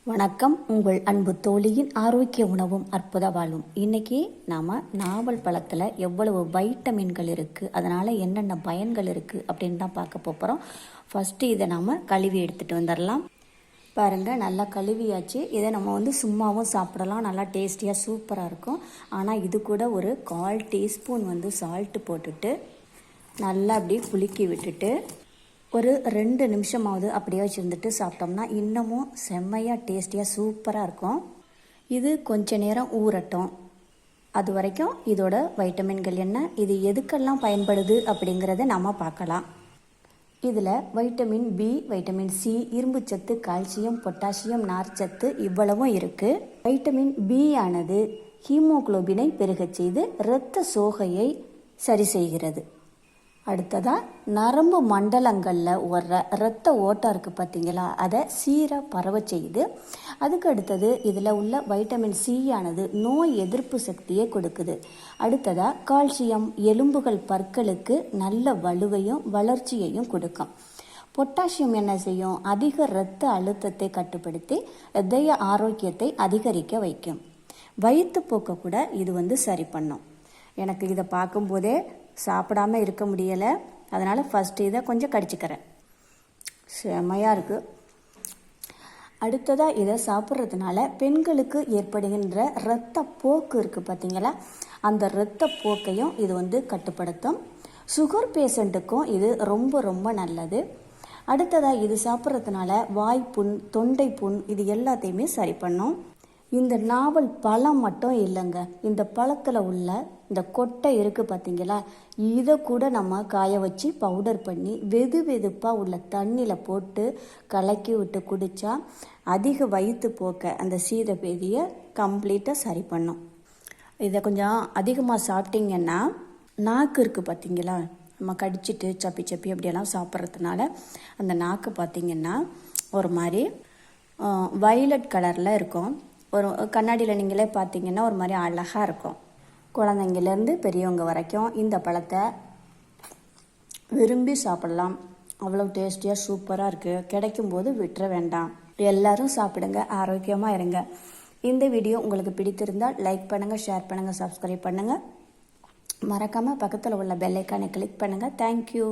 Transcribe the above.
வணக்கம். உங்கள் அன்பு தோழியின் ஆரோக்கிய உணவும் அற்புத வாழும். இன்றைக்கி நாம் நாவல் பழத்தில் எவ்வளவு வைட்டமின்கள் இருக்குது, அதனால் என்னென்ன பயன்கள் இருக்குது அப்படின்னு தான் பார்க்க போகிறோம். ஃபஸ்ட்டு இதை நாம் கழுவி எடுத்துகிட்டு வந்துடலாம். பாருங்கள், நல்லா கழுவியாச்சு. இதை நம்ம சும்மாவும் சாப்பிடலாம், நல்லா டேஸ்டியாக சூப்பராக இருக்கும். ஆனால் இது கூட ஒரு 1/4 டீஸ்பூன் சால்ட்டு போட்டுட்டு நல்லா அப்படி குலுக்கி விட்டுட்டு ஒரு 2 நிமிஷமாவது அப்படியே வச்சுருந்துட்டு சாப்பிட்டோம்னா இன்னமும் செம்மையாக டேஸ்டியாக சூப்பராக இருக்கும். இது கொஞ்ச நேரம் ஊறட்டும். அது வரைக்கும் இதோட வைட்டமின்கள் என்ன, இது எதுக்கெல்லாம் பயன்படுது அப்படிங்கிறத நம்ம பார்க்கலாம். இதில் வைட்டமின் பி, வைட்டமின் சி, இரும்புச்சத்து, கால்சியம், பொட்டாசியம், நார்ச்சத்து இவ்வளவும் இருக்குது. வைட்டமின் பி ஆனது ஹீமோகுளோபினை பெருகச் செய்து இரத்த சோகையை சரி செய்கிறது. அடுத்ததாக நரம்பு மண்டலங்களில் வர்ற இரத்த ஓட்டம் இருக்குது பார்த்தீங்களா, அதை சீராக பரவ செய்யுது. அதுக்கு அடுத்தது இதில் உள்ள வைட்டமின் சி ஆனது நோய் எதிர்ப்பு சக்தியை கொடுக்குது. அடுத்ததாக கால்சியம் எலும்புகள் பற்களுக்கு நல்ல வலுவையும் வளர்ச்சியையும் கொடுக்கும். பொட்டாசியம் என்ன செய்யும், அதிக இரத்த அழுத்தத்தை கட்டுப்படுத்தி இதய ஆரோக்கியத்தை அதிகரிக்க வைக்கும். வயிற்றுப்போக்கை கூட இது சரி பண்ணும். எனக்கு இதை பார்க்கும்போதே சாப்பிடாமல் இருக்க முடியலை, அதனால் ஃபஸ்ட்டு இதை கொஞ்சம் கடிச்சிக்கிறேன். செமையாக இருக்குது. அடுத்ததாக இதை சாப்பிட்றதுனால பெண்களுக்கு ஏற்படுகின்ற இரத்த போக்கு இருக்குது பார்த்தீங்களா, அந்த இரத்த போக்கையும் இது கட்டுப்படுத்தும். சுகர் பேஷண்ட்டுக்கும் இது ரொம்ப ரொம்ப நல்லது. அடுத்ததாக இது சாப்பிட்றதுனால வாய்ப்புண், தொண்டை புண் இது எல்லாத்தையுமே சரி பண்ணும். இந்த நாவல் பழம் மட்டும் இல்லைங்க, இந்த பழத்தில் உள்ள இந்த கொட்டை இருக்குது பார்த்தீங்களா, இதை கூட நம்ம காய வச்சு பவுடர் பண்ணி வெது வெதுப்பாக உள்ள தண்ணியில் போட்டு கலக்கி விட்டு குடித்தா அதிக வயிற்று போக்க அந்த சீதபேதியை கம்ப்ளீட்டாக சரி பண்ணும். இதை கொஞ்சம் அதிகமாக சாப்பிட்டிங்கன்னா நாக்கு இருக்குது பார்த்தீங்களா, நம்ம கடிச்சிட்டு சப்பி சப்பி அப்படியெல்லாம் சாப்பிட்றதுனால அந்த நாக்கு பார்த்திங்கன்னா ஒரு மாதிரி வயலட் கலரில் இருக்கும். ஒரு கண்ணாடியில் நீங்களே பார்த்தீங்கன்னா ஒரு மாதிரி அழகாக இருக்கும். குழந்தைங்கலேருந்து பெரியவங்க வரைக்கும் இந்த பழத்தை விரும்பி சாப்பிடலாம். அவ்வளோ டேஸ்டியாக சூப்பராக இருக்குது. கிடைக்கும்போது விட்டுற வேண்டாம். எல்லோரும் சாப்பிடுங்க, ஆரோக்கியமாக இருங்க. இந்த வீடியோ உங்களுக்கு பிடித்திருந்தால் லைக் பண்ணுங்கள், ஷேர் பண்ணுங்கள், சப்ஸ்கிரைப் பண்ணுங்கள். மறக்காமல் பக்கத்தில் உள்ள பெல் ஐக்கானை கிளிக் பண்ணுங்கள். தேங்க்யூ.